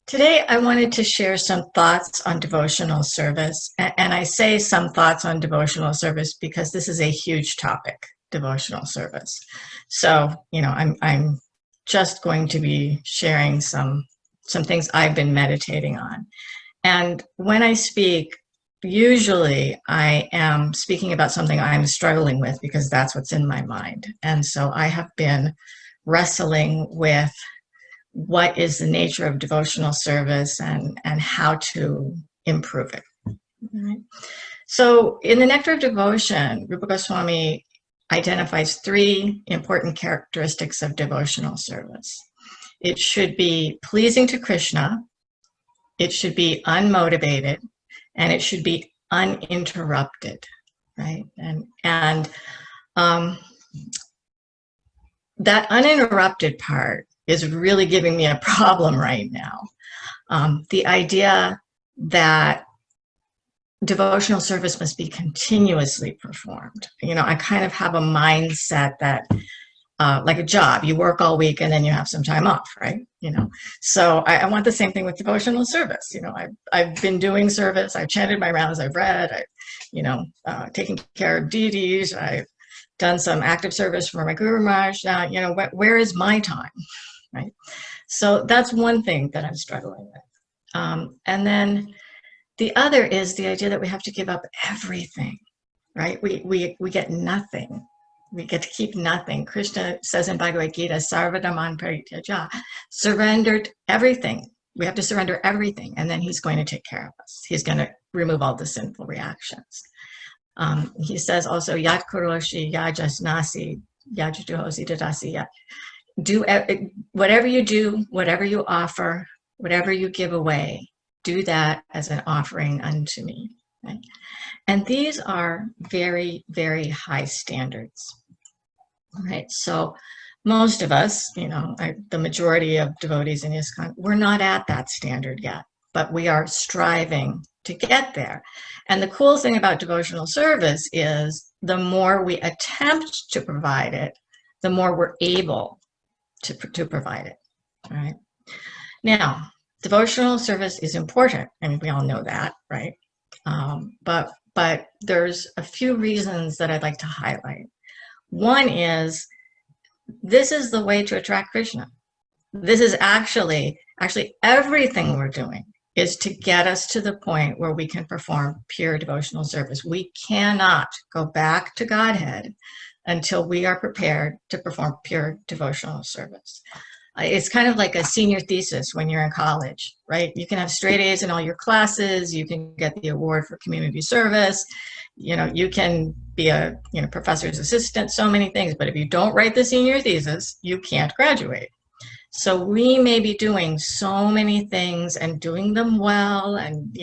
Today, I wanted to share some thoughts on devotional service. And I say some thoughts on devotional service because this is a huge topic, devotional service. So, I'm just going to be sharing some things I've been meditating on. And when I speak, usually I am speaking about something I'm struggling with because that's what's in my mind. And so I have been wrestling with what is the nature of devotional service and how to improve it. Right. So in the Nectar of Devotion, Rupa Goswami identifies three important characteristics of devotional service. It should be pleasing to Krishna, it should be unmotivated, and it should be uninterrupted, right? And that uninterrupted part is really giving me a problem right now. The idea that devotional service must be continuously performed. I kind of have a mindset that, like a job, you work all week and then you have some time off, right? So I want the same thing with devotional service. I've been doing service, I've chanted my rounds, I've read, taken care of deities, I've done some active service for my Guru Maharaj. Now, where is my time? Right. So that's one thing that I'm struggling with. And then the other is the idea that we have to give up everything, right? We get nothing. We get to keep nothing. Krishna says in Bhagavad Gita, Sarvadhaman Parityaja, surrendered everything. We have to surrender everything, and then he's going to take care of us. He's going to remove all the sinful reactions. He says also, Yat Kuroshi, Yajasnasi, Yajuduhosi Dasi. Do whatever you do, whatever you offer, whatever you give away, do that as an offering unto me. Right? And these are very, very high standards. Right? So most of us, the majority of devotees in ISKCON, we're not at that standard yet, but we are striving to get there. And the cool thing about devotional service is the more we attempt to provide it, the more we're able to provide it. All right. Now, devotional service is important. I mean, we all know that, right? But there's a few reasons that I'd like to highlight. One is this is the way to attract Krishna. This is actually everything we're doing is to get us to the point where we can perform pure devotional service. We cannot go back to Godhead until we are prepared to perform pure devotional service. It's kind of like a senior thesis when you're in college, right? You can have straight A's in all your classes, you can get the award for community service, you can be a professor's assistant, so many things, but if you don't write the senior thesis, you can't graduate. So we may be doing so many things and doing them well and,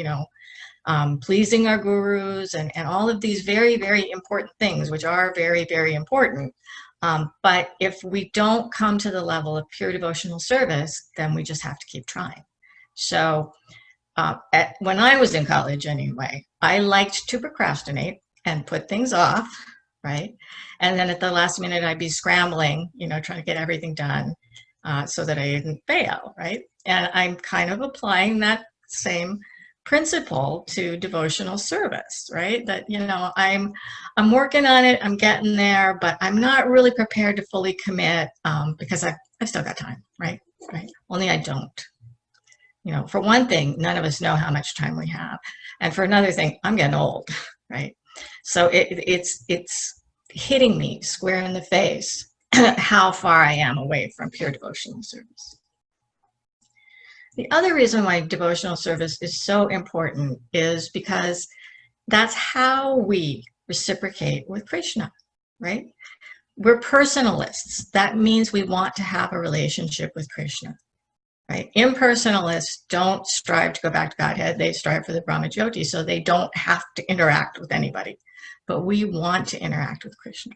pleasing our gurus and all of these very, very important things, which are very, very important. But if we don't come to the level of pure devotional service, then we just have to keep trying. So when I was in college anyway, I liked to procrastinate and put things off, right? And then at the last minute, I'd be scrambling, trying to get everything done so that I didn't fail, right? And I'm kind of applying that same principle to devotional service, right? That, I'm working on it, I'm getting there, but I'm not really prepared to fully commit because I've still got time, right? Only I don't. For one thing, none of us know how much time we have. And for another thing, I'm getting old, right? So it's hitting me square in the face how far I am away from pure devotional service. The other reason why devotional service is so important is because that's how we reciprocate with Krishna, right? We're personalists. That means we want to have a relationship with Krishna, right? Impersonalists don't strive to go back to Godhead. They strive for the Brahma Jyoti, so they don't have to interact with anybody. But we want to interact with Krishna.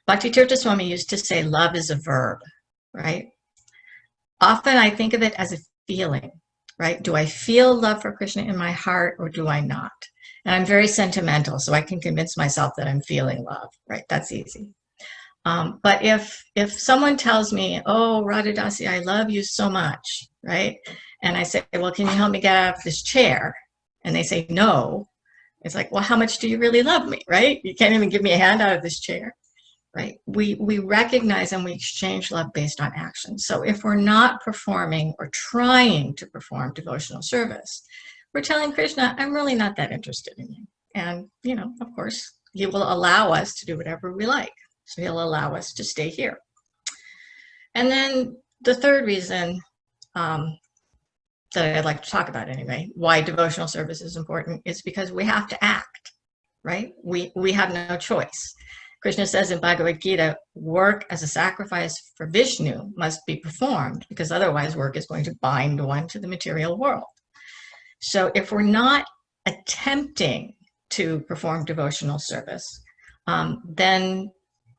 Bhakti Tirtha Swami used to say, love is a verb, right? Often I think of it as a feeling, right? Do I feel love for Krishna in my heart or do I not? And I'm very sentimental, so I can convince myself that I'm feeling love, right? That's easy. But if someone tells me, oh, Radha Dasi, I love you so much, right? And I say, well, can you help me get out of this chair? And they say, no. It's like, well, how much do you really love me, right? You can't even give me a hand out of this chair, right? We recognize and we exchange love based on action. So if we're not performing or trying to perform devotional service, we're telling Krishna, I'm really not that interested in you. And, of course, he will allow us to do whatever we like. So he'll allow us to stay here. And then the third reason that I'd like to talk about anyway, why devotional service is important, is because we have to act, right? We have no choice. Krishna says in Bhagavad Gita, work as a sacrifice for Vishnu must be performed, because otherwise work is going to bind one to the material world. So if we're not attempting to perform devotional service, then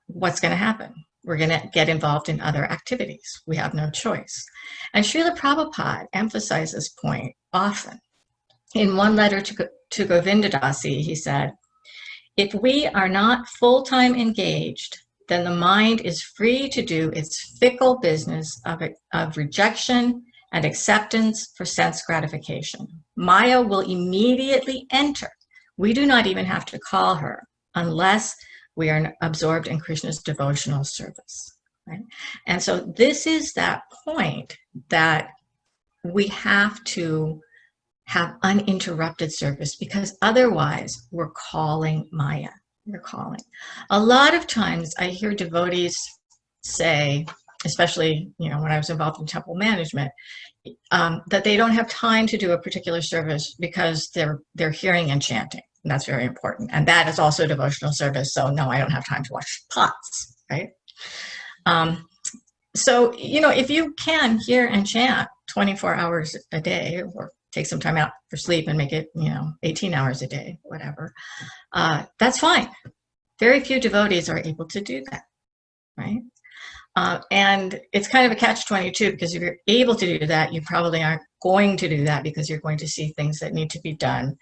what's going to happen? We're going to get involved in other activities. We have no choice. And Srila Prabhupada emphasized this point often. In one letter to Govinda Dasi, he said, if we are not full-time engaged, then the mind is free to do its fickle business of rejection and acceptance for sense gratification. Maya will immediately enter. We do not even have to call her unless we are absorbed in Krishna's devotional service, right? And so this is that point that we have to have uninterrupted service, because otherwise we're calling Maya. We're calling. A lot of times I hear devotees say, especially when I was involved in temple management, that they don't have time to do a particular service because they're hearing and chanting. And that's very important. And that is also devotional service. So no, I don't have time to wash pots, right? So, if you can hear and chant 24 hours a day, or take some time out for sleep and make it, 18 hours a day, whatever, that's fine. Very few devotees are able to do that, right? And it's kind of a catch-22, because if you're able to do that, you probably aren't going to do that, because you're going to see things that need to be done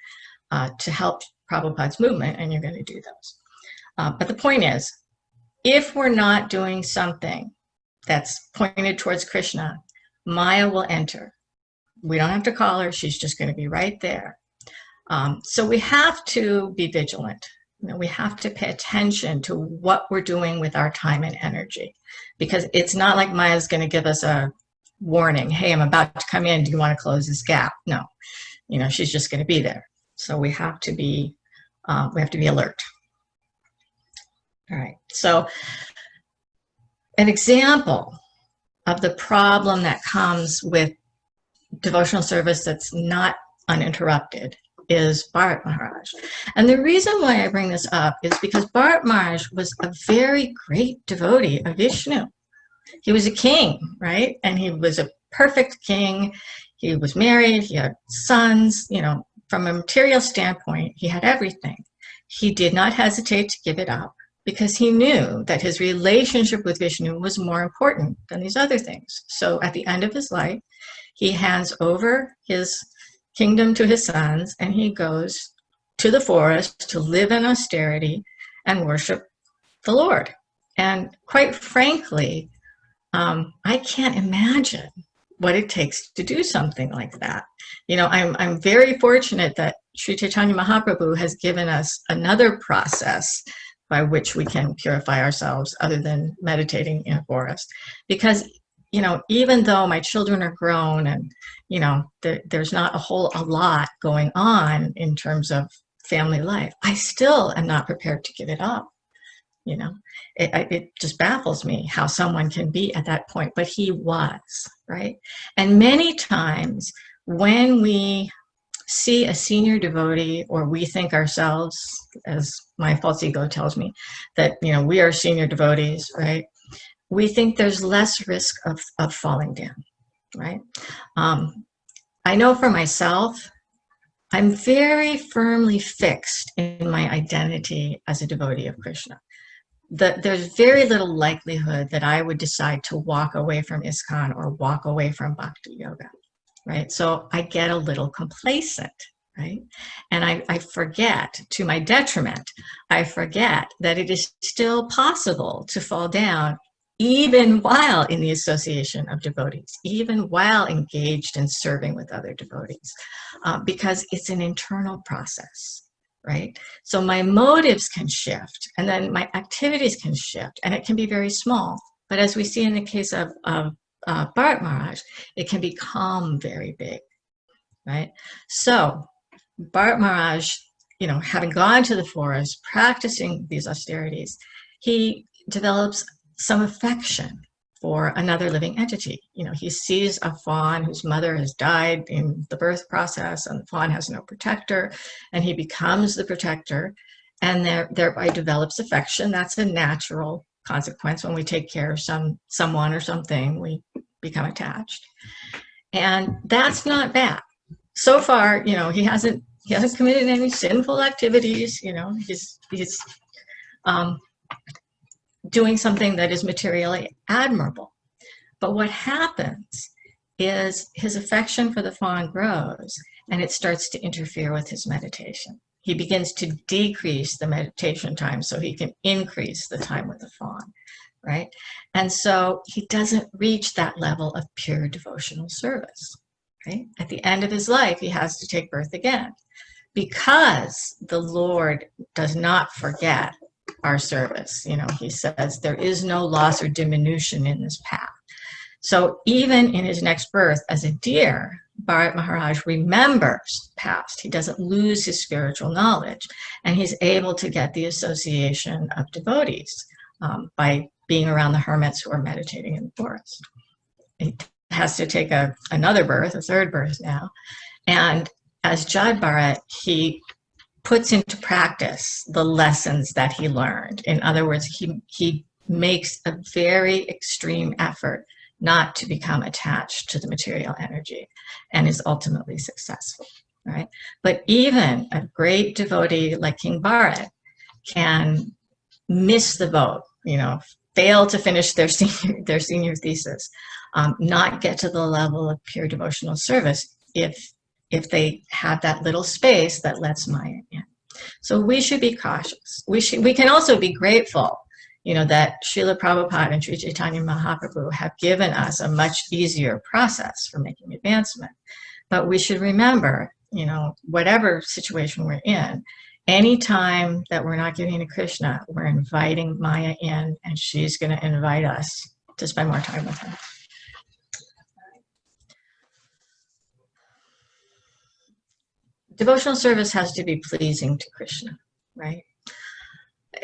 to help Prabhupada's movement, and you're going to do those. But the point is, if we're not doing something that's pointed towards Krishna, Maya will enter. We don't have to call her. She's just going to be right there. So we have to be vigilant. We have to pay attention to what we're doing with our time and energy, because it's not like Maya's going to give us a warning. Hey, I'm about to come in. Do you want to close this gap? No, she's just going to be there. So we have to be alert. All right. So an example of the problem that comes with devotional service that's not uninterrupted is Bharat Maharaj. And the reason why I bring this up is because Bharat Maharaj was a very great devotee of Vishnu. He was a king, right? And he was a perfect king. He was married. He had sons. From a material standpoint, he had everything. He did not hesitate to give it up, because he knew that his relationship with Vishnu was more important than these other things. So at the end of his life, he hands over his kingdom to his sons, and he goes to the forest to live in austerity and worship the Lord. And quite frankly, I can't imagine what it takes to do something like that. I'm very fortunate that Sri Chaitanya Mahaprabhu has given us another process by which we can purify ourselves other than meditating in a forest. Because, even though my children are grown and, there's not a lot going on in terms of family life, I still am not prepared to give it up. It just baffles me how someone can be at that point, but he was, right? And many times when we see a senior devotee, or we think ourselves, as my false ego tells me, that, we are senior devotees, right? We think there's less risk of falling down, right? I know for myself, I'm very firmly fixed in my identity as a devotee of Krishna. There's very little likelihood that I would decide to walk away from ISKCON or walk away from Bhakti Yoga, right? So I get a little complacent, right? And I forget, to my detriment, I forget that it is still possible to fall down even while in the association of devotees, even while engaged in serving with other devotees, because it's an internal process, right? So my motives can shift, and then my activities can shift, and it can be very small. But as we see in the case of Bharat Maharaj, it can become very big, right? So Bharat Maharaj, having gone to the forest, practicing these austerities, he develops some affection for another living entity. He sees a fawn whose mother has died in the birth process, and the fawn has no protector, and he becomes the protector, and thereby develops affection. That's a natural consequence. When we take care of someone or something, we become attached. And that's not bad. So far, he hasn't committed any sinful activities. He's doing something that is materially admirable. But what happens is his affection for the fawn grows, and it starts to interfere with his meditation. He begins to decrease the meditation time so he can increase the time with the fawn, right? And so he doesn't reach that level of pure devotional service, right? At the end of his life, he has to take birth again, because the Lord does not forget our service. He says there is no loss or diminution in this path. So even in his next birth as a deer, Bharat Maharaj remembers past. He doesn't lose his spiritual knowledge, and he's able to get the association of devotees by being around the hermits who are meditating in the forest. He has to take another birth, a third birth now, and as Jad Bharat, he puts into practice the lessons that he learned. In other words, he makes a very extreme effort not to become attached to the material energy, and is ultimately successful, right? But even a great devotee like King Bharat can miss the boat, fail to finish their senior thesis, not get to the level of pure devotional service if they have that little space that lets Maya in. So we should be cautious. We can also be grateful, that Srila Prabhupada and Sri Chaitanya Mahaprabhu have given us a much easier process for making advancement. But we should remember, whatever situation we're in, anytime that we're not getting to Krishna, we're inviting Maya in, and she's going to invite us to spend more time with him. Devotional service has to be pleasing to Krishna, right?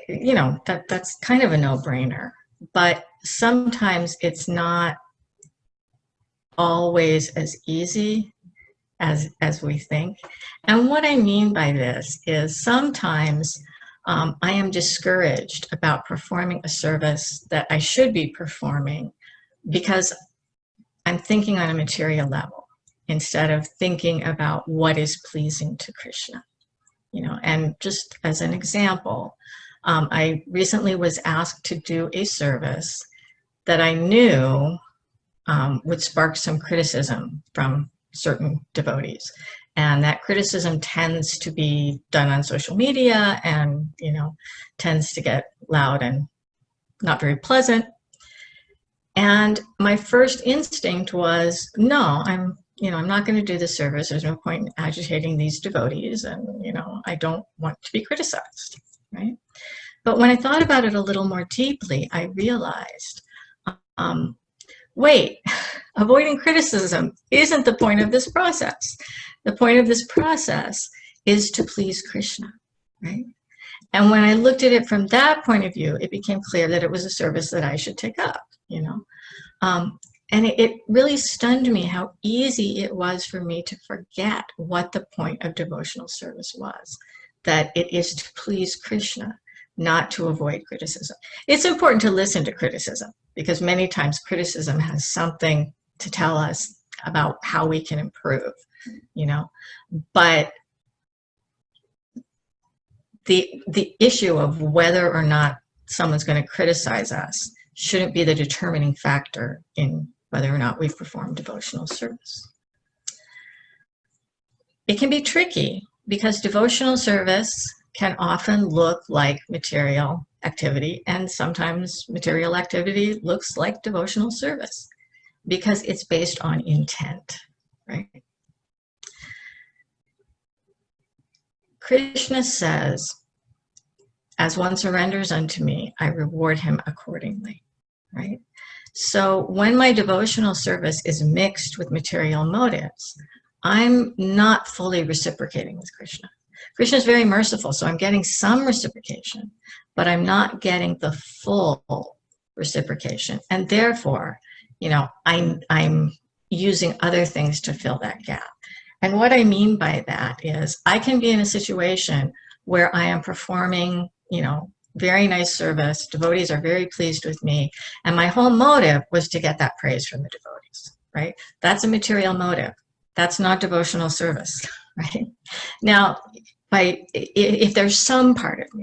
That's kind of a no-brainer, but sometimes it's not always as easy as we think. And what I mean by this is sometimes I am discouraged about performing a service that I should be performing because I'm thinking on a material level instead of thinking about what is pleasing to Krishna. And just as an example, I recently was asked to do a service that I knew would spark some criticism from certain devotees. And that criticism tends to be done on social media and, tends to get loud and not very pleasant. And my first instinct was, no, I'm not going to do the service. There's no point in agitating these devotees, and, I don't want to be criticized, right? But when I thought about it a little more deeply, I realized, wait, avoiding criticism isn't the point of this process. The point of this process is to please Krishna, right? And when I looked at it from that point of view, it became clear that it was a service that I should take up, And it really stunned me how easy it was for me to forget what the point of devotional service was, that it is to please Krishna, not to avoid criticism. It's important to listen to criticism because many times criticism has something to tell us about how we can improve, but the issue of whether or not someone's going to criticize us shouldn't be the determining factor in whether or not we've performed devotional service. it can be tricky because devotional service can often look like material activity, and sometimes material activity looks like devotional service because it's based on intent, right? Krishna says, as one surrenders unto me, I reward him accordingly, right? So when my devotional service is mixed with material motives, I'm not fully reciprocating with Krishna. Krishna is very merciful, so I'm getting some reciprocation, but I'm not getting the full reciprocation. And therefore, I'm using other things to fill that gap. And what I mean by that is I can be in a situation where I am performing, very nice service. Devotees are very pleased with me. And my whole motive was to get that praise from the devotees, right? That's a material motive. That's not devotional service, right? Now, if there's some part of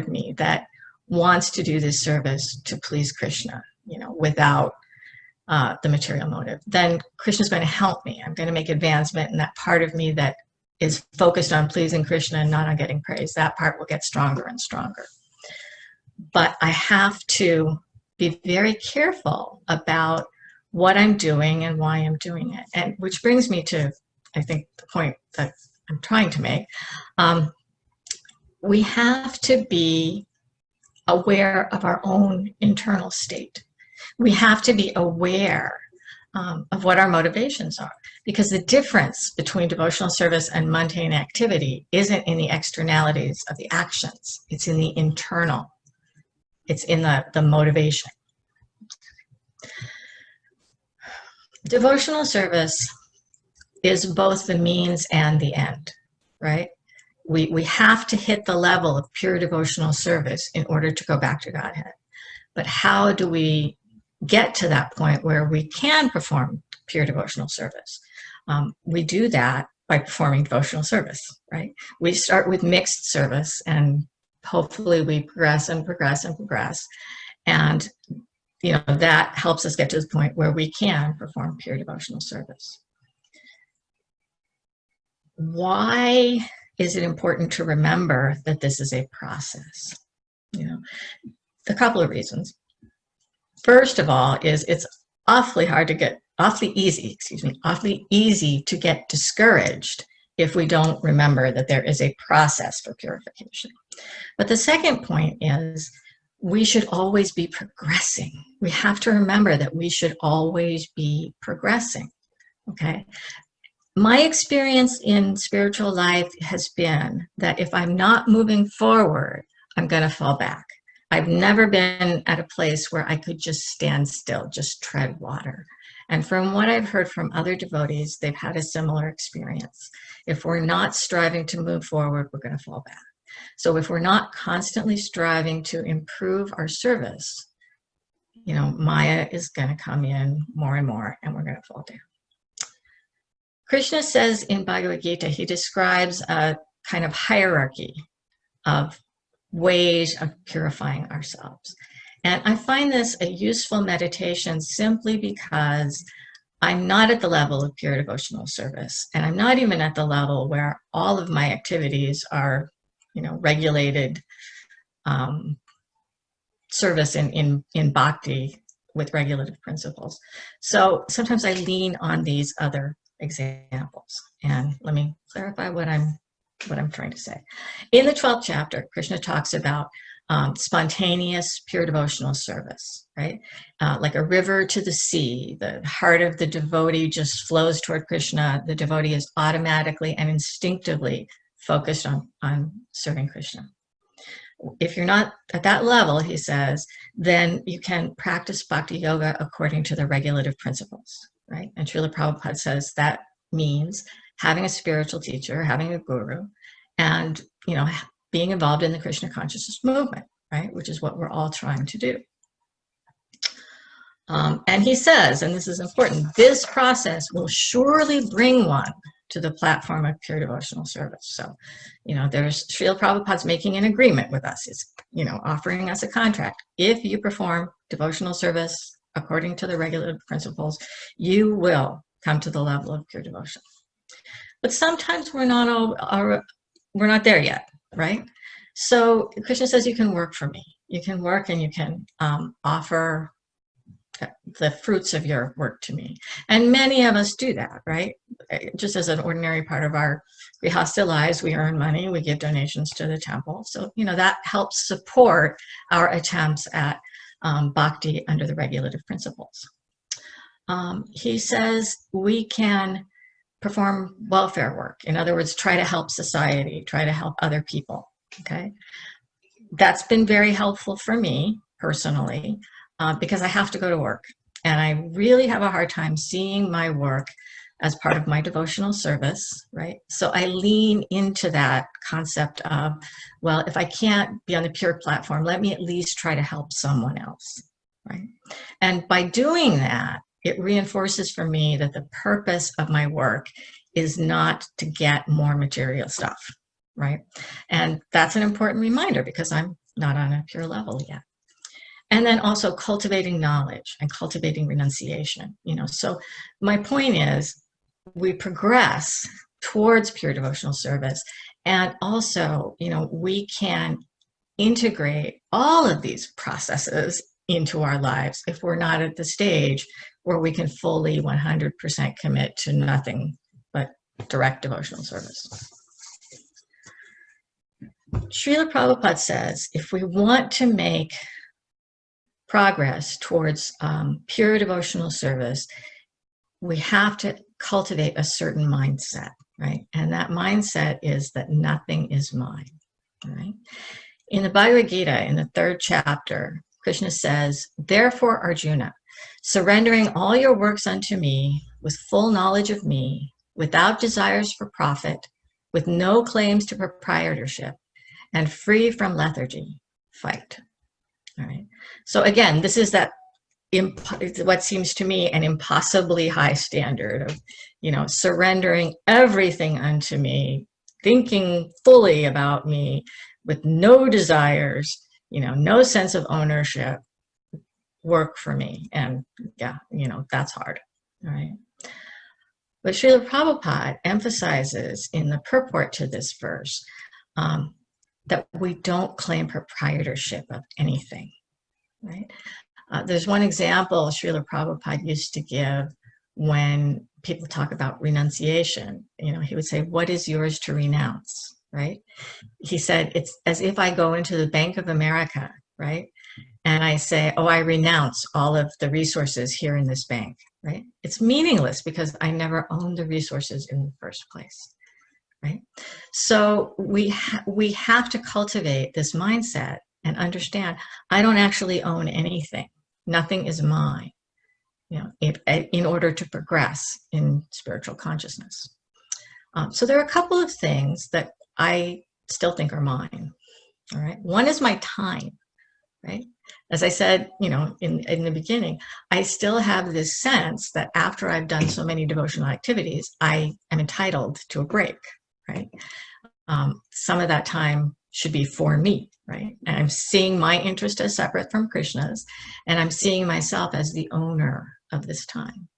me that wants to do this service to please Krishna, without the material motive, then Krishna's going to help me. I'm going to make advancement, and that part of me that is focused on pleasing Krishna and not on getting praise, that part will get stronger and stronger. But I have to be very careful about what I'm doing and why I'm doing it. And which brings me to, I think, the point that I'm trying to make. We have to be aware of our own internal state. We have to be aware of what our motivations are, because the difference between devotional service and mundane activity isn't in the externalities of the actions. It's in the internal. It's in the motivation. Devotional service is both the means and the end, right? We have to hit the level of pure devotional service in order to go back to Godhead. But how do we get to that point where we can perform pure devotional service? We do that by performing devotional service, right? We start with mixed service, and hopefully we progress and progress and progress. And, that helps us get to the point where we can perform pure devotional service. Why is it important to remember that this is a process? A couple of reasons. First of all, it's awfully easy to get discouraged if we don't remember that there is a process for purification. But the second point is we should always be progressing. We have to remember that we should always be progressing, okay? My experience in spiritual life has been that if I'm not moving forward, I'm going to fall back. I've never been at a place where I could just stand still, just tread water. And from what I've heard from other devotees, they've had a similar experience. If we're not striving to move forward, we're going to fall back. So if we're not constantly striving to improve our service, Maya is going to come in more and more, and we're going to fall down. Krishna says in Bhagavad Gita, he describes a kind of hierarchy of ways of purifying ourselves. And I find this a useful meditation simply because I'm not at the level of pure devotional service, and I'm not even at the level where all of my activities are, regulated service in bhakti with regulative principles. So sometimes I lean on these other examples. And let me clarify what I'm trying to say. In the 12th chapter, Krishna talks about spontaneous pure devotional service, right? Like a river to the sea, the heart of the devotee just flows toward Krishna. The devotee is automatically and instinctively focused on serving Krishna. If you're not at that level, he says, then you can practice bhakti yoga according to the regulative principles, right? And Srila Prabhupada says that means having a spiritual teacher, having a guru, and, being involved in the Krishna consciousness movement, right? Which is what we're all trying to do. And he says, and this is important, this process will surely bring one to the platform of pure devotional service. So, there's Srila Prabhupada's making an agreement with us. It's, offering us a contract. If you perform devotional service according to the regulative principles, you will come to the level of pure devotion. But sometimes we're not there yet, right? So Krishna says you can work for me. You can work and you can offer the fruits of your work to me. And many of us do that, right? Just as an ordinary part of our grihastha lives, we earn money, we give donations to the temple. So, that helps support our attempts at bhakti under the regulative principles. He says we can perform welfare work. In other words, try to help society, try to help other people, okay? That's been very helpful for me personally, because I have to go to work. And I really have a hard time seeing my work as part of my devotional service, right? So I lean into that concept of, well, if I can't be on the pure platform, let me at least try to help someone else, right? And by doing that, it reinforces for me that the purpose of my work is not to get more material stuff, right? And that's an important reminder because I'm not on a pure level yet. And then also cultivating knowledge and cultivating renunciation, So my point is we progress towards pure devotional service. And also, we can integrate all of these processes into our lives if we're not at the stage where we can fully 100% commit to nothing but direct devotional service. Srila Prabhupada says, if we want to make progress towards pure devotional service, we have to cultivate a certain mindset, right? And that mindset is that nothing is mine, right? In the Bhagavad Gita, in the 3rd chapter, Krishna says, therefore, Arjuna, surrendering all your works unto me with full knowledge of me, without desires for profit, with no claims to proprietorship, and free from lethargy, fight. All right. So again, this is that what seems to me an impossibly high standard of, surrendering everything unto me, thinking fully about me, with no desires, no sense of ownership, work for me. And yeah, that's hard. All right. But Srila Prabhupada emphasizes in the purport to this verse that we don't claim proprietorship of anything, right? There's one example Srila Prabhupada used to give when people talk about renunciation. He would say, what is yours to renounce, right? He said, it's as if I go into the Bank of America, right? And I say, oh, I renounce all of the resources here in this bank, right? It's meaningless because I never owned the resources in the first place, right? So we have to cultivate this mindset and understand, I don't actually own anything. Nothing is mine, in order to progress in spiritual consciousness. So there are a couple of things that I still think are mine, all right? One is my time, right? As I said, in the beginning, I still have this sense that after I've done so many devotional activities, I am entitled to a break, right? Some of that time should be for me, right? And I'm seeing my interest as separate from Krishna's, and I'm seeing myself as the owner of this time.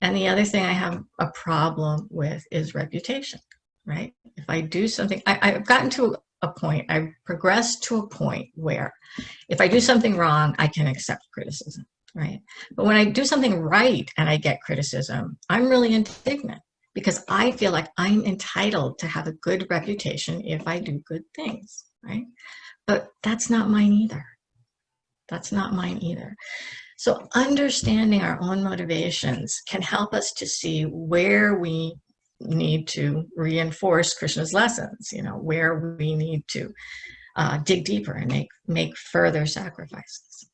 And the other thing I have a problem with is reputation, right? If I do something, I've gotten to a point, I've progressed to a point where if I do something wrong, I can accept criticism, right? But when I do something right and I get criticism, I'm really indignant because I feel like I'm entitled to have a good reputation if I do good things, right? But that's not mine either. That's not mine either. So understanding our own motivations can help us to see where we need to reinforce Krishna's lessons, where we need to dig deeper and make further sacrifices.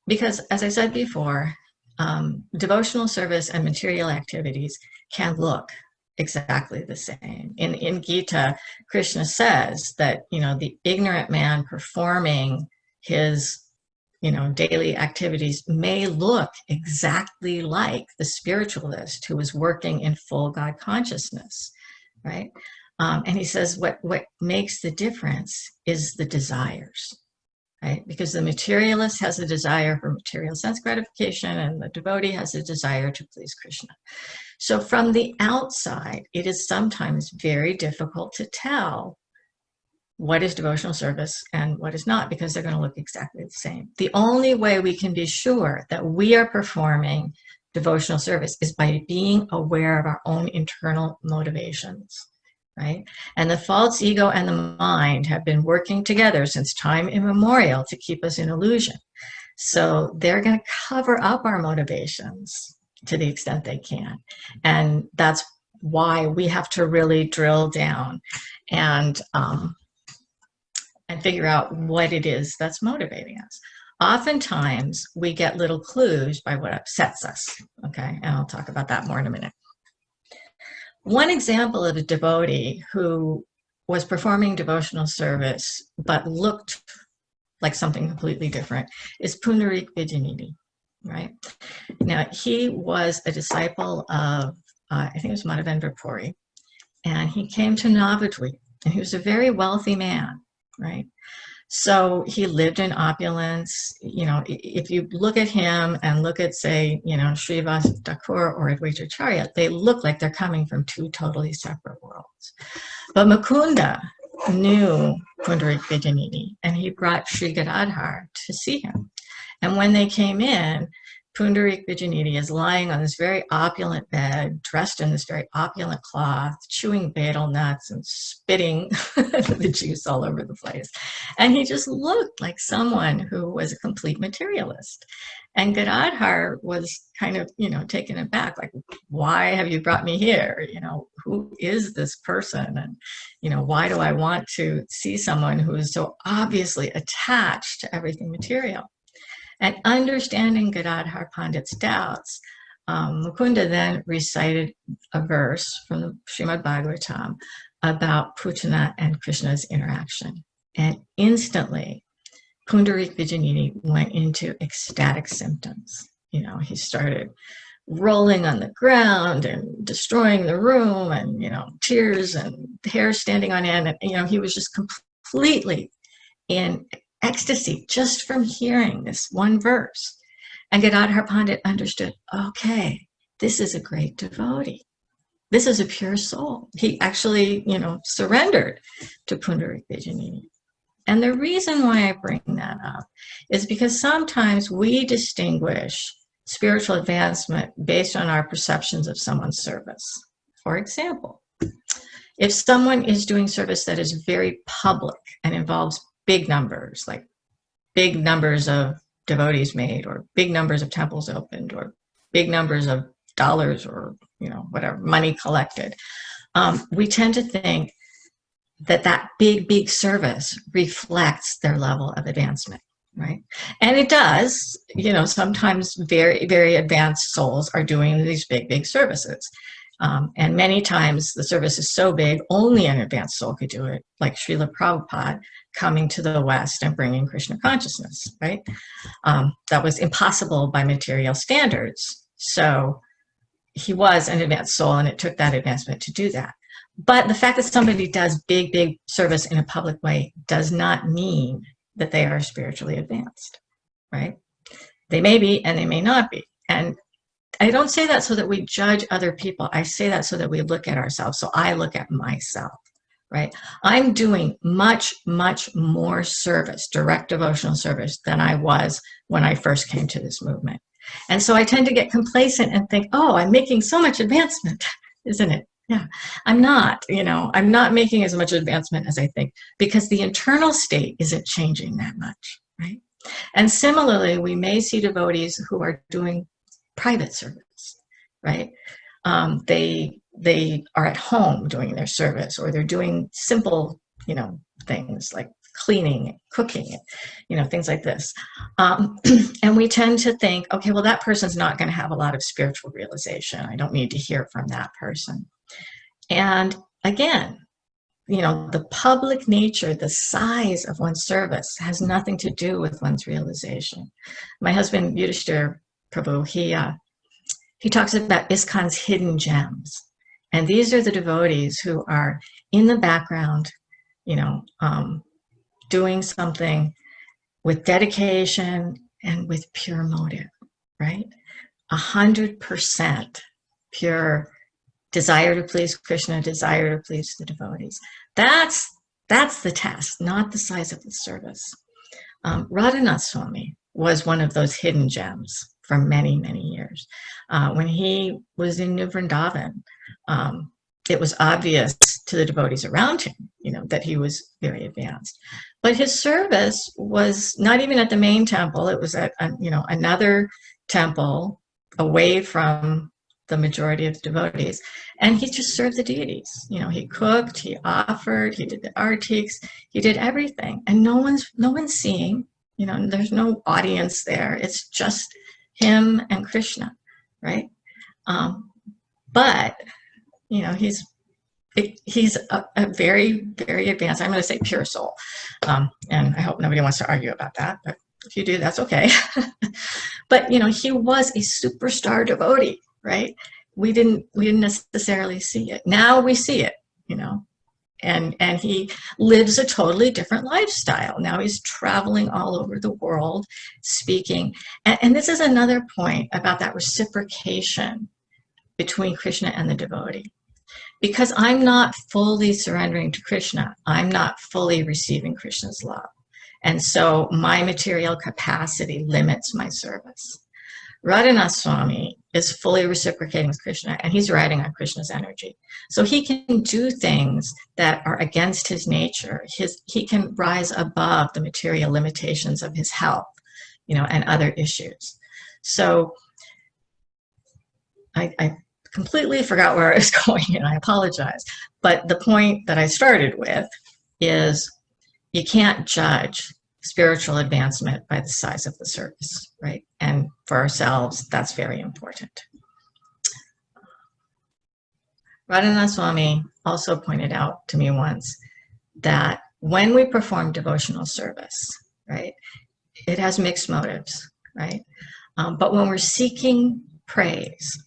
Because as I said before, devotional service and material activities can look exactly the same. In Gita, Krishna says that, the ignorant man performing his daily activities may look exactly like the spiritualist who is working in full God consciousness, right? And he says what makes the difference is the desires, right? Because the materialist has a desire for material sense gratification, and the devotee has a desire to please Krishna. So from the outside, it is sometimes very difficult to tell what is devotional service and what is not, because they're going to look exactly the same. The only way we can be sure that we are performing devotional service is by being aware of our own internal motivations, right? And the false ego and the mind have been working together since time immemorial to keep us in illusion. So they're going to cover up our motivations to the extent they can. And that's why we have to really drill down and figure out what it is that's motivating us. Oftentimes, we get little clues by what upsets us, okay? And I'll talk about that more in a minute. One example of a devotee who was performing devotional service but looked like something completely different is Pundarik Vijayanidhi, right? Now, he was a disciple of, I think it was Madhavendra Puri, and he came to Navadvip, and he was a very wealthy man, right? So he lived in opulence. You know, if you look at him and look at, say, you know, Srivas Thakur or Advaitacharya, they look like they're coming from two totally separate worlds. But Mukunda knew Pundarik Vijayanidhi, and he brought Sri Gadadhar to see him. And when they came in, Pundarik Vijayanidhi is lying on this very opulent bed, dressed in this very opulent cloth, chewing betel nuts and spitting the juice all over the place. And he just looked like someone who was a complete materialist. And Gadadhar was kind of, you know, taken aback, like, why have you brought me here? You know, who is this person? And, you know, why do I want to see someone who is so obviously attached to everything material? And understanding Gadadhar Pandit's doubts, Mukunda then recited a verse from the Srimad Bhagavatam about Putana and Krishna's interaction. And instantly, Pundarik Vijayanidhi went into ecstatic symptoms. You know, he started rolling on the ground and destroying the room, and, you know, tears and hair standing on end. And, you know, he was just completely in ecstasy just from hearing this one verse. And Gadadhar Pandit understood, okay, this is a great devotee. This is a pure soul. He actually, you know, surrendered to Pundarik Vijayanidhi. And the reason why I bring that up is because sometimes we distinguish spiritual advancement based on our perceptions of someone's service. For example, if someone is doing service that is very public and involves big numbers, like big numbers of devotees made, or big numbers of temples opened, or big numbers of dollars, or, you know, whatever, money collected, we tend to think that that big service reflects their level of advancement, right? And it does. You know, sometimes very, very advanced souls are doing these big services. And many times the service is so big, only an advanced soul could do it, like Srila Prabhupada coming to the West and bringing Krishna consciousness, right? That was impossible by material standards. So he was an advanced soul, and it took that advancement to do that. But the fact that somebody does big service in a public way does not mean that they are spiritually advanced, right? They may be, and they may not be. And I don't say that so that we judge other people. I say that so that we look at ourselves. So I look at myself, right? I'm doing much more service, direct devotional service, than I was when I first came to this movement. And so I tend to get complacent and think, oh, I'm making so much advancement, isn't it? Yeah, I'm not, you know, I'm not making as much advancement as I think, because the internal state isn't changing that much, right? And similarly, we may see devotees who are doing private service, right? They are at home doing their service, or they're doing simple, you know, things like cleaning, cooking, you know, things like this. And we tend to think, okay, well, that person's not going to have a lot of spiritual realization. I don't need to hear from that person. And again, you know, the public nature, the size of one's service has nothing to do with one's realization. My husband, Yudhishthira Prabhu, he talks about ISKCON's hidden gems. And these are the devotees who are in the background, you know, doing something with dedication and with pure motive, right? 100% pure desire to please Krishna, desire to please the devotees. That's the test, not the size of the service. Radha Swami was one of those hidden gems for many, many years. When he was in New Vrindavan, it was obvious to the devotees around him, that he was very advanced. But his service was not even at the main temple. It was at, another temple away from the majority of the devotees. And he just served the deities. He cooked, he offered, he did the artiks, he did everything. And no one's seeing, there's no audience there. It's just him and Krishna, right? But he's a very, very advanced, I'm going to say pure soul. And I hope nobody wants to argue about that, but if you do, that's okay. But, he was a superstar devotee, right? We didn't necessarily see it. Now we see it, and he lives a totally different lifestyle. Now he's traveling all over the world, speaking. And this is another point about that reciprocation between Krishna and the devotee. Because I'm not fully surrendering to Krishna, I'm not fully receiving Krishna's love. And so my material capacity limits my service. Radha Swami is fully reciprocating with Krishna, and he's riding on Krishna's energy. So he can do things that are against his nature. He can rise above the material limitations of his health, and other issues. So I completely forgot where I was going, and I apologize. But the point that I started with is you can't judge spiritual advancement by the size of the service, right? And for ourselves, that's very important. Radha Swami also pointed out to me once that when we perform devotional service, right, it has mixed motives, right? But when we're seeking praise,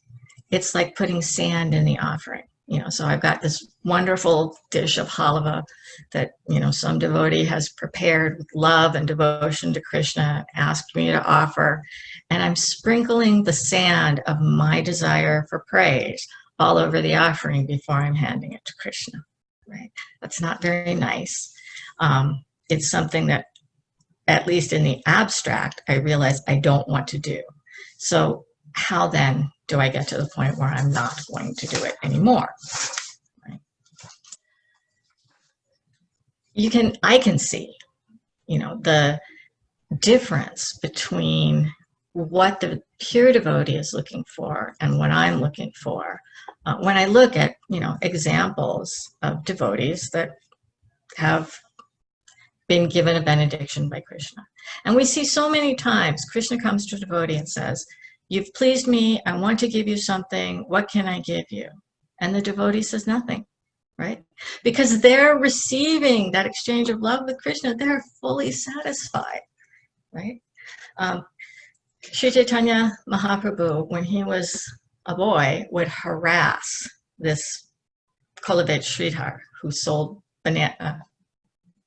it's like putting sand in the offering. So I've got this wonderful dish of halva that, some devotee has prepared with love and devotion to Krishna, asked me to offer, and I'm sprinkling the sand of my desire for praise all over the offering before I'm handing it to Krishna, right? That's not very nice. It's something that, at least in the abstract, I realize I don't want to do. So how then do I get to the point where I'm not going to do it anymore? Right? I can see, the difference between what the pure devotee is looking for and what I'm looking for when I look at, examples of devotees that have been given a benediction by Krishna. And we see so many times Krishna comes to a devotee and says, "You've pleased me, I want to give you something, what can I give you?" And the devotee says nothing, right? Because they're receiving that exchange of love with Krishna, they're fully satisfied, right? Sri Chaitanya Mahaprabhu, when he was a boy, would harass this Kolovich Sridhar who sold banana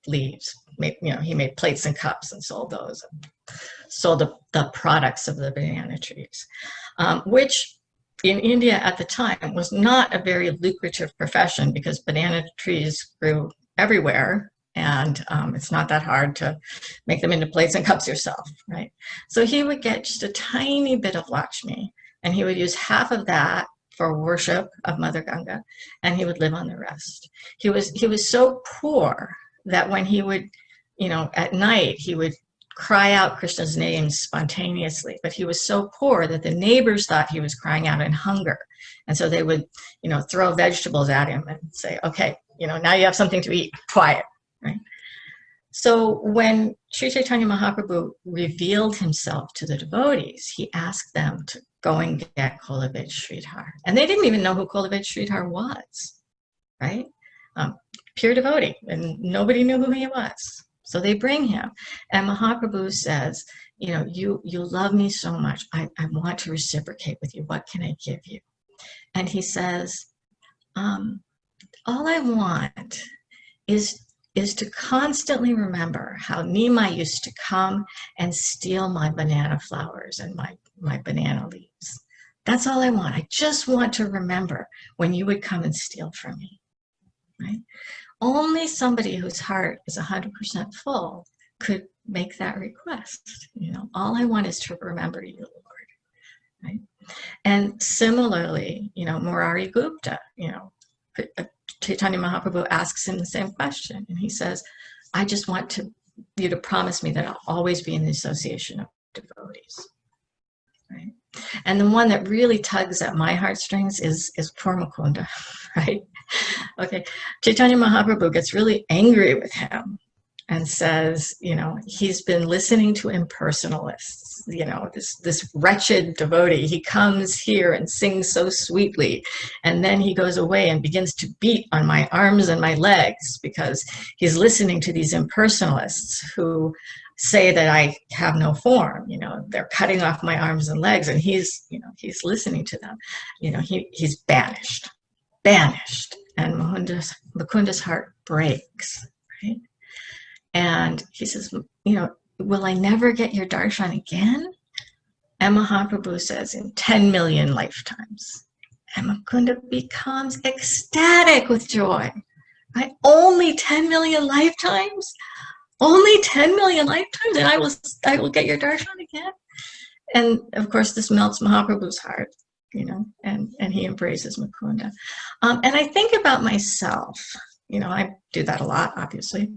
leaves. He made plates and cups and sold those. Sold the products of the banana trees, which in India at the time was not a very lucrative profession because banana trees grew everywhere, and it's not that hard to make them into plates and cups yourself, right? So he would get just a tiny bit of Lakshmi, and he would use half of that for worship of Mother Ganga, and he would live on the rest. He was so poor that when he would, at night, he would cry out Krishna's name spontaneously, but he was so poor that the neighbors thought he was crying out in hunger. And so they would, throw vegetables at him and say, "Okay, now you have something to eat, quiet," right? So when Sri Chaitanya Mahaprabhu revealed himself to the devotees, he asked them to go and get Kolovich Sridhar. And they didn't even know who Kolovich Sridhar was, right? Pure devotee, and nobody knew who he was. So they bring him, and Mahaprabhu says, you love me so much. I want to reciprocate with you. What can I give you? And he says, all I want is is to constantly remember how Nimai used to come and steal my banana flowers and my banana leaves. That's all I want. I just want to remember when you would come and steal from me, right? Only somebody whose heart is 100% full could make that request. You know, all I want is to remember you, Lord, right? And similarly, you know, Murari Gupta, you know, Chaitanya Mahaprabhu asks him the same question, and he says, I just want you to promise me that I'll always be in the association of devotees, right? And the one that really tugs at my heartstrings is poor Mukunda, right? Okay, Chaitanya Mahaprabhu gets really angry with him and says, you know, he's been listening to impersonalists, you know, this wretched devotee. He comes here and sings so sweetly, and then he goes away and begins to beat on my arms and my legs because he's listening to these impersonalists who say that I have no form. You know, they're cutting off my arms and legs, and he's listening to them. You know, he's banished, and Mukunda's heart breaks, right? And he says, you know, will I never get your darshan again? And Mahaprabhu says, in 10 million lifetimes. And Mukunda becomes ecstatic with joy, right? Only 10 million lifetimes? Only 10 million lifetimes, and I will get your darshan again? And of course, this melts Mahaprabhu's heart, you know, and he embraces Mukunda. And I think about myself, you know, I do that a lot, obviously.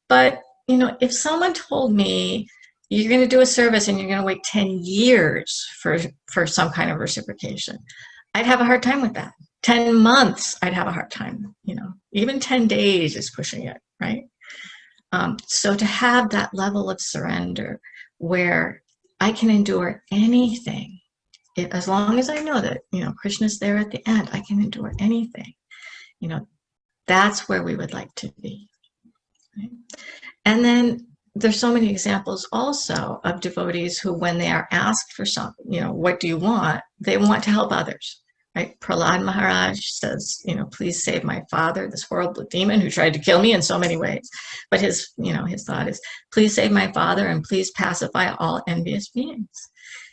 But, you know, if someone told me you're going to do a service and you're going to wait 10 years for some kind of reciprocation, I'd have a hard time with that. 10 months, I'd have a hard time, you know, even 10 days is pushing it, right? So to have that level of surrender where I can endure anything, as long as I know that, you know, Krishna's there at the end, I can endure anything, you know, that's where we would like to be. Right? And then there's so many examples also of devotees who, when they are asked for something, you know, what do you want? They want to help others, right? Prahlad Maharaj says, you know, please save my father, this horrible demon who tried to kill me in so many ways. But his thought is, please save my father and please pacify all envious beings.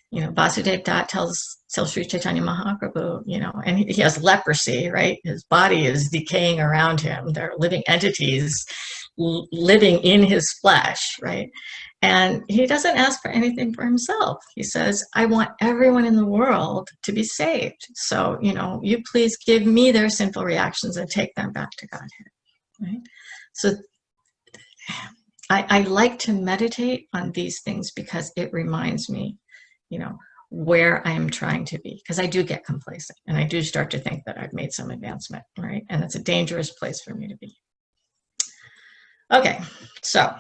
You know, Vasudev Dutt tells Sri Chaitanya Mahaprabhu, you know, and he has leprosy, right? His body is decaying around him. There are living entities living in his flesh, right? And he doesn't ask for anything for himself. He says, I want everyone in the world to be saved. So, you know, you please give me their sinful reactions and take them back to Godhead, right? So I like to meditate on these things because it reminds me, you know, where I am trying to be, because I do get complacent and I do start to think that I've made some advancement, right? And it's a dangerous place for me to be. Okay, so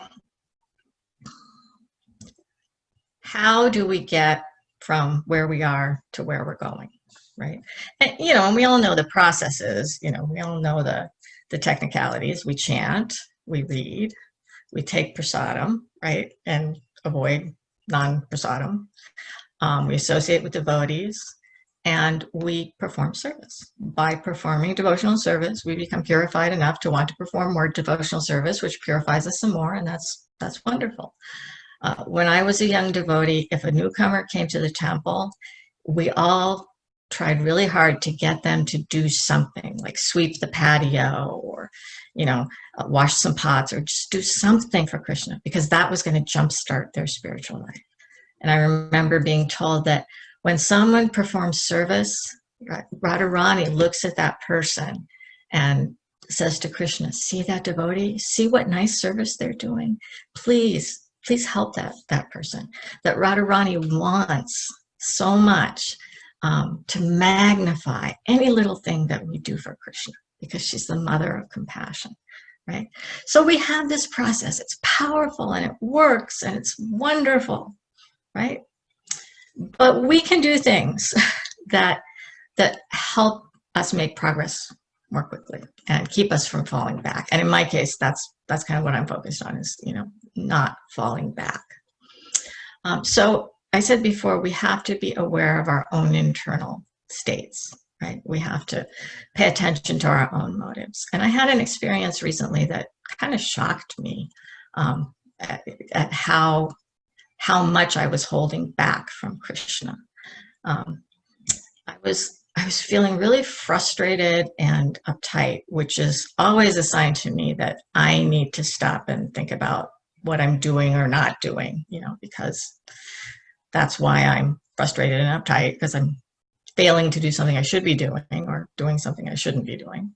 how do we get from where we are to where we're going, right? And, you know, and we all know the processes, you know, we all know the technicalities. We chant, we read, we take prasadam, right? And avoid non-prasadam. We associate with devotees, and we perform service. By performing devotional service, we become purified enough to want to perform more devotional service, which purifies us some more, and that's wonderful. When I was a young devotee, if a newcomer came to the temple, we all tried really hard to get them to do something, like sweep the patio or, you know, wash some pots or just do something for Krishna, because that was going to jumpstart their spiritual life. And I remember being told that when someone performs service, Radharani looks at that person and says to Krishna, see that devotee? See what nice service they're doing? Please help that person. That Radharani wants so much to magnify any little thing that we do for Krishna, because she's the mother of compassion, right? So we have this process. It's powerful and it works and it's wonderful, right? But we can do things that help us make progress more quickly and keep us from falling back. And in my case, that's kind of what I'm focused on, is, you know, not falling back. So I said before, we have to be aware of our own internal states, right? We have to pay attention to our own motives. And I had an experience recently that kind of shocked me at how much I was holding back from Krishna. I was feeling really frustrated and uptight, which is always a sign to me that I need to stop and think about what I'm doing or not doing, because that's why I'm frustrated and uptight, because I'm failing to do something I should be doing or doing something I shouldn't be doing.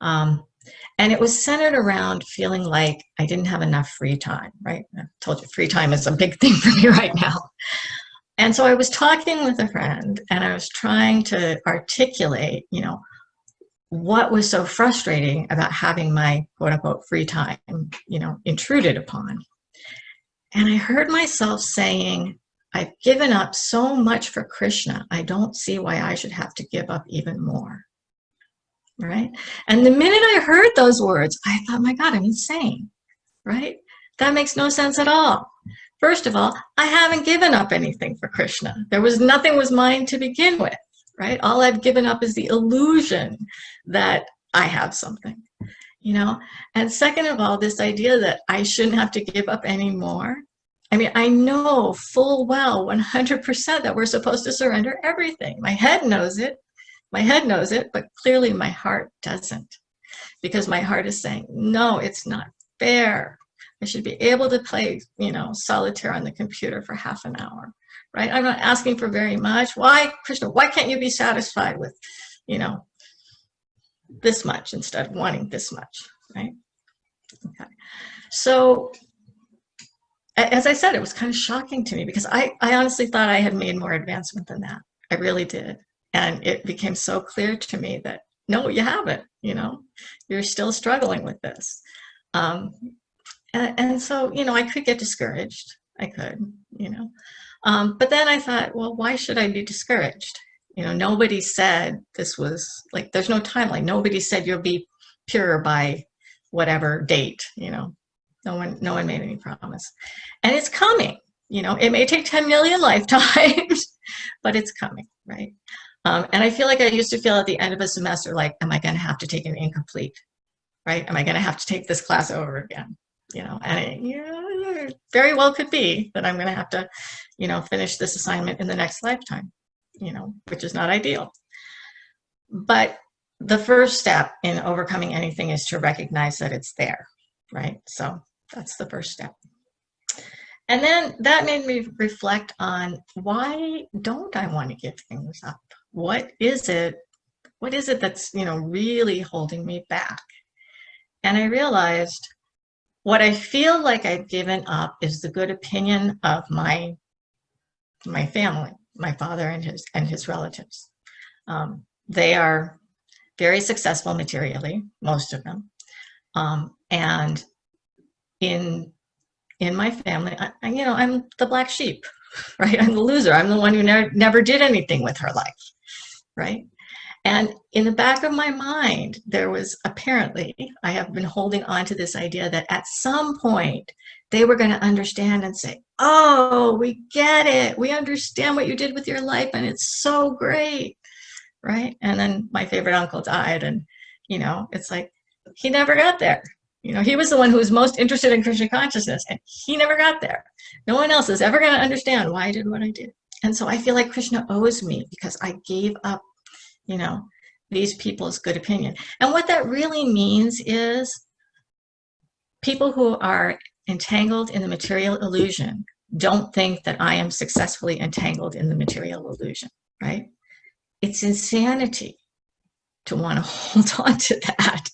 And it was centered around feeling like I didn't have enough free time, right? I told you free time is a big thing for me right now. And so I was talking with a friend and I was trying to articulate, what was so frustrating about having my quote unquote free time, intruded upon. And I heard myself saying, I've given up so much for Krishna. I don't see why I should have to give up even more. Right? And the minute I heard those words, I thought, my God, I'm insane. Right? That makes no sense at all. First of all, I haven't given up anything for Krishna. Nothing was mine to begin with, right? All I've given up is the illusion that I have something, And second of all, this idea that I shouldn't have to give up any more. I mean, I know full well 100% that we're supposed to surrender everything. My head knows it. But clearly my heart doesn't, because my heart is saying, no, it's not fair. I should be able to play, solitaire on the computer for half an hour, right? I'm not asking for very much. Why, Krishna, why can't you be satisfied with, this much instead of wanting this much, right? Okay. So, as I said, it was kind of shocking to me because I honestly thought I had made more advancement than that. I really did. And it became so clear to me that, no, you haven't, you're still struggling with this. And so, I could get discouraged. I could, but then I thought, well, why should I be discouraged? Nobody said this was like, there's no timeline. Nobody said you'll be pure by whatever date, No one made any promise. And it's coming, it may take 10 million lifetimes, but it's coming, right? And I feel like I used to feel at the end of a semester, like, am I going to have to take an incomplete, right? Am I going to have to take this class over again? And it very well could be that I'm going to have to, finish this assignment in the next lifetime, which is not ideal. But the first step in overcoming anything is to recognize that it's there, right? So that's the first step. And then that made me reflect on, why don't I want to give things up? What is it that's, really holding me back? And I realized what I feel like I've given up is the good opinion of my family, my father and his relatives. They are very successful materially, most of them. And in my family, I'm the black sheep, right? I'm the loser. I'm the one who never did anything with her life, right? And in the back of my mind, there was apparently, I have been holding on to this idea that at some point they were going to understand and say, oh, we get it. We understand what you did with your life and it's so great, right? And then my favorite uncle died and, it's like, he never got there. He was the one who was most interested in Krishna consciousness and he never got there. No one else is ever going to understand why I did what I did. And so I feel like Krishna owes me because I gave up these people's good opinion. And what that really means is people who are entangled in the material illusion don't think that I am successfully entangled in the material illusion, right? It's insanity to want to hold on to that,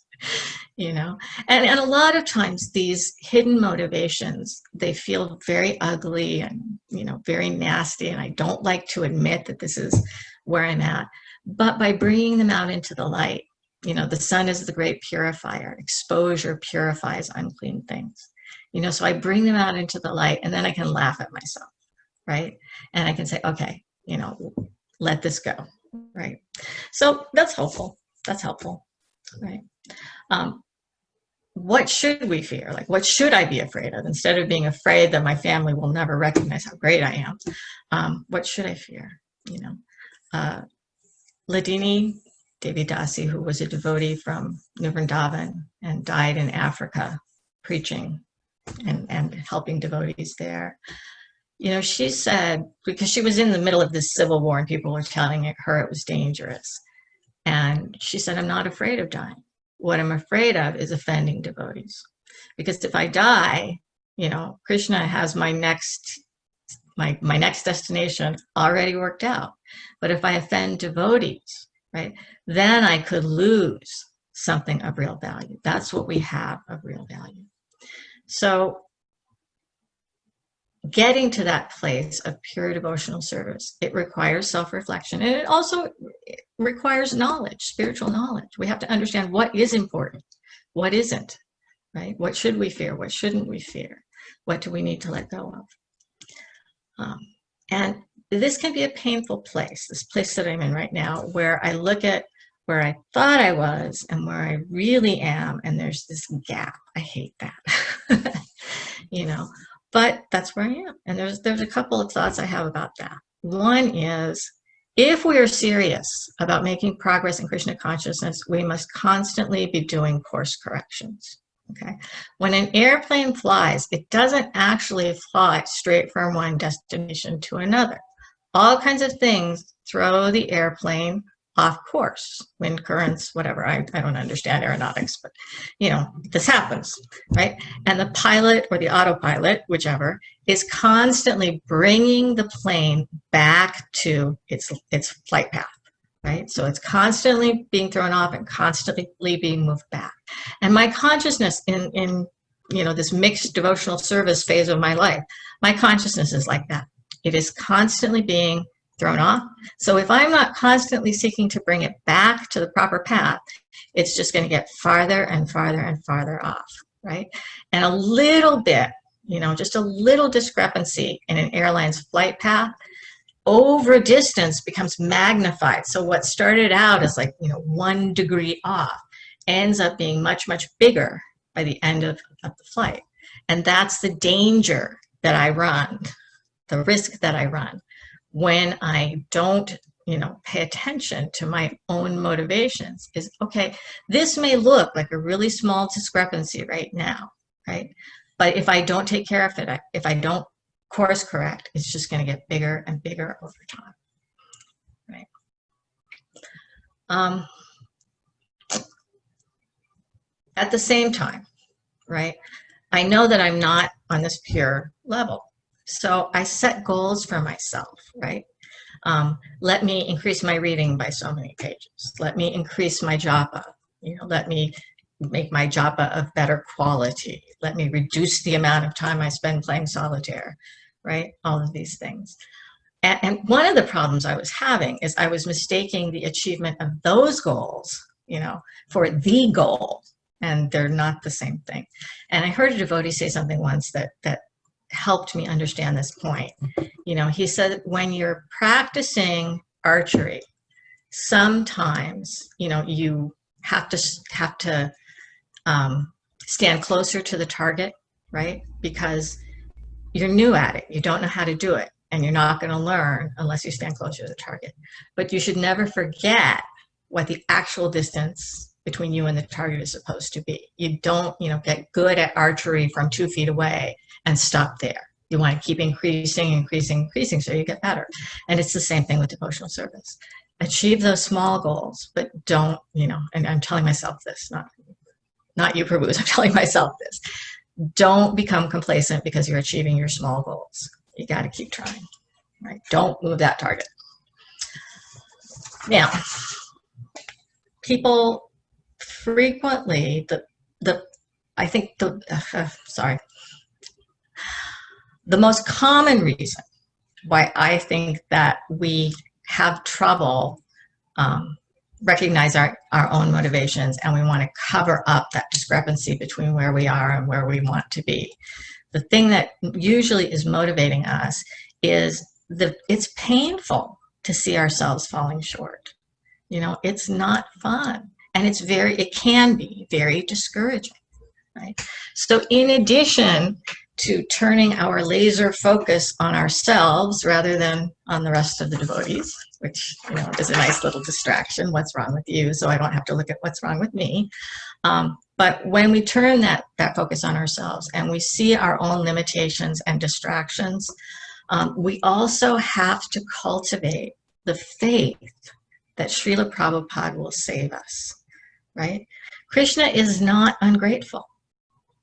And a lot of times these hidden motivations, they feel very ugly and, very nasty. And I don't like to admit that this is where I'm at. But by bringing them out into the light, the sun is the great purifier. Exposure purifies unclean things. So I bring them out into the light and then I can laugh at myself, right? And I can say, okay, let this go, right? So that's helpful. That's helpful, right? What should we fear? Like, what should I be afraid of? Instead of being afraid that my family will never recognize how great I am, what should I fear? Ladini Devi Dasi, who was a devotee from New Vrindavan and died in Africa preaching and helping devotees there. You know, she said, because she was in the middle of this civil war and people were telling her it was dangerous. And she said, I'm not afraid of dying. What I'm afraid of is offending devotees. Because if I die, you know, Krishna has my next destination already worked out. But if I offend devotees, right, then I could lose something of real value. That's what we have of real value. So getting to that place of pure devotional service, it requires self-reflection, and it also requires knowledge, spiritual knowledge. We have to understand what is important, what isn't, right? What should we fear? What shouldn't we fear? What do we need to let go of? And this can be a painful place, this place that I'm in right now, where I look at where I thought I was and where I really am, and there's this gap. I hate that, you know. But that's where I am. And there's a couple of thoughts I have about that. One is, if we are serious about making progress in Krishna consciousness, we must constantly be doing course corrections. Okay. When an airplane flies, it doesn't actually fly straight from one destination to another. All kinds of things throw the airplane off course, wind currents, whatever. I don't understand aeronautics, but you know, this happens, right? And the pilot or the autopilot, whichever, is constantly bringing the plane back to its flight path, right? So it's constantly being thrown off and constantly being moved back. And my consciousness in you know, this mixed devotional service phase of my life, my consciousness is like that. It is constantly being thrown off. So if I'm not constantly seeking to bring it back to the proper path, it's just going to get farther and farther and farther off, right? And a little bit, you know, just a little discrepancy in an airline's flight path over a distance becomes magnified. So what started out as like, you know, 1 degree off ends up being much, much bigger by the end of the flight. And that's the danger that I run, the risk that I run when I don't, you know, pay attention to my own motivations. Is, okay, this may look like a really small discrepancy right now, right? But if I don't take care of it, if I don't course correct, it's just going to get bigger and bigger over time, right? At the same time, right, I know that I'm not on this pure level. So I set goals for myself, right? Let me increase my reading by so many pages. Let me increase my japa. You know, let me make my japa of better quality. Let me reduce the amount of time I spend playing solitaire, right? All of these things. And one of the problems I was having is I was mistaking the achievement of those goals, you know, for the goal, and they're not the same thing. And I heard a devotee say something once that helped me understand this point. You know, he said, when you're practicing archery, sometimes, you know, you have to stand closer to the target, right? Because you're new at it. You don't know how to do it, and you're not going to learn unless you stand closer to the target. But you should never forget what the actual distance between you and the target is supposed to be. You don't, you know, get good at archery from 2 feet away and stop there. You want to keep increasing so you get better. And it's the same thing with devotional service. Achieve those small goals, but don't, you know, and I'm telling myself this, not you, Prabhus, I'm telling myself this. Don't become complacent because you're achieving your small goals. You got to keep trying, right? Don't move that target. Now, people frequently, the most common reason why I think that we have trouble recognize our own motivations, and we want to cover up that discrepancy between where we are and where we want to be. The thing that usually is motivating us is it's painful to see ourselves falling short. You know, it's not fun, and it can be very discouraging, right? So in addition to turning our laser focus on ourselves rather than on the rest of the devotees, which, is a nice little distraction. What's wrong with you? So I don't have to look at what's wrong with me. But when we turn that focus on ourselves and we see our own limitations and distractions, we also have to cultivate the faith that Srila Prabhupada will save us, right? Krishna is not ungrateful,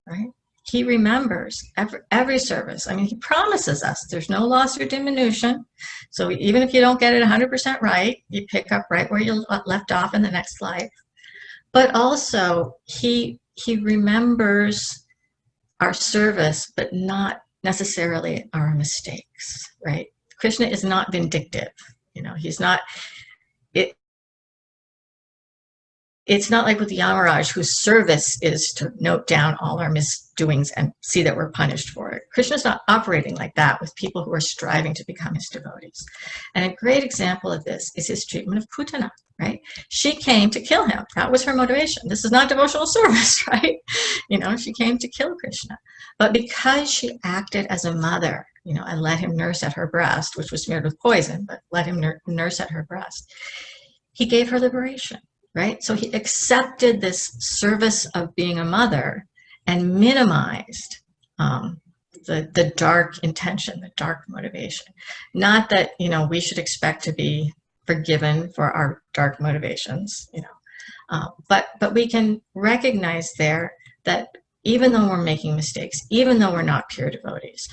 right? He remembers every service. I mean, he promises us there's no loss or diminution. So even if you don't get it 100% right, you pick up right where you left off in the next life. But also, he remembers our service, but not necessarily our mistakes, right? Krishna is not vindictive. He's not. It's not like with the Yamaraj, whose service is to note down all our misdoings and see that we're punished for it. Krishna's not operating like that with people who are striving to become his devotees. And a great example of this is his treatment of Putana, right? She came to kill him. That was her motivation. This is not devotional service, right? She came to kill Krishna. But because she acted as a mother, and let him nurse at her breast, which was smeared with poison, but let him nurse at her breast, he gave her liberation. Right? So he accepted this service of being a mother and minimized the dark intention, the dark motivation. Not that, we should expect to be forgiven for our dark motivations, but we can recognize there that even though we're making mistakes, even though we're not pure devotees,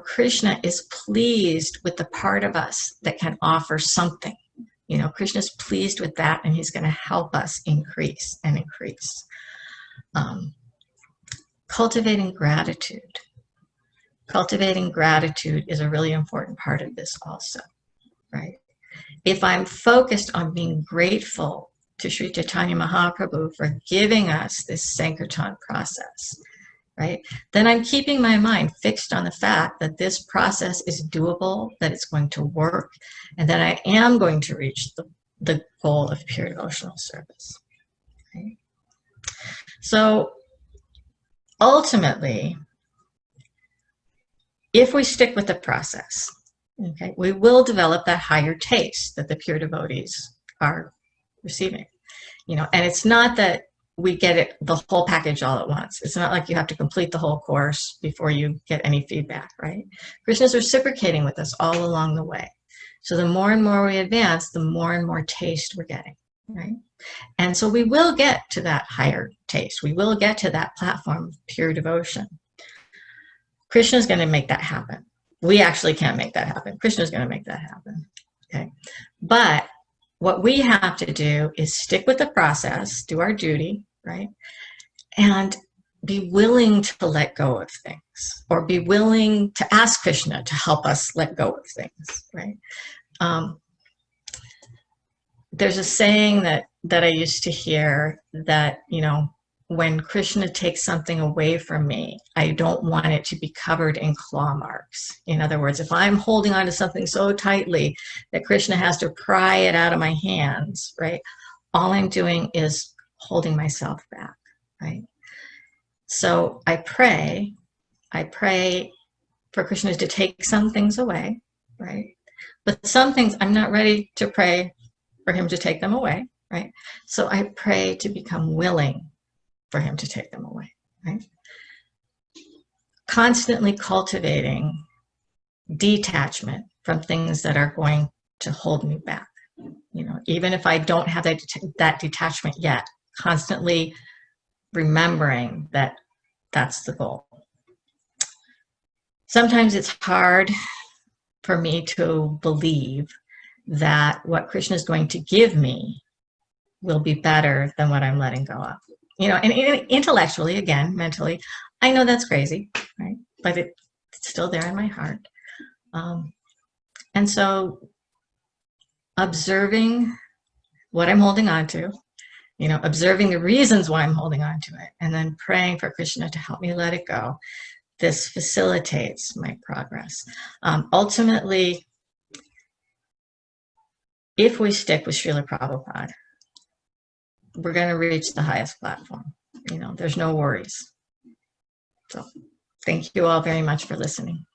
Krishna is pleased with the part of us that can offer something. Krishna's pleased with that, and he's going to help us increase and increase. Cultivating gratitude. Cultivating gratitude is a really important part of this also, right? If I'm focused on being grateful to Sri Chaitanya Mahaprabhu for giving us this Sankirtan process, right, then I'm keeping my mind fixed on the fact that this process is doable, that it's going to work, and that I am going to reach the goal of pure devotional service. Okay? So ultimately, if we stick with the process, okay, we will develop that higher taste that the pure devotees are receiving. And it's not that we get the whole package all at once. It's not like you have to complete the whole course before you get any feedback, right? Krishna's reciprocating with us all along the way. So the more and more we advance, the more and more taste we're getting, right? And so we will get to that higher taste. We will get to that platform of pure devotion. Krishna's going to make that happen. We actually can't make that happen. Krishna's going to make that happen, okay? But what we have to do is stick with the process, do our duty, right? And be willing to let go of things, or be willing to ask Krishna to help us let go of things, right? There's a saying that I used to hear that, when Krishna takes something away from me, I don't want it to be covered in claw marks. In other words, if I'm holding on to something so tightly that Krishna has to pry it out of my hands, right? All I'm doing is holding myself back, right? So I pray for Krishna to take some things away, right? But some things I'm not ready to pray for him to take them away, right? So I pray to become willing for him to take them away, right? Constantly cultivating detachment from things that are going to hold me back. Even if I don't have that detachment yet, constantly remembering that that's the goal. Sometimes it's hard for me to believe that what Krishna is going to give me will be better than what I'm letting go of. And intellectually, again, mentally, I know that's crazy, right? But it's still there in my heart. And so observing what I'm holding on to, observing the reasons why I'm holding on to it, and then praying for Krishna to help me let it go. This facilitates my progress. Ultimately, if we stick with Srila Prabhupada, we're going to reach the highest platform. There's no worries. So thank you all very much for listening.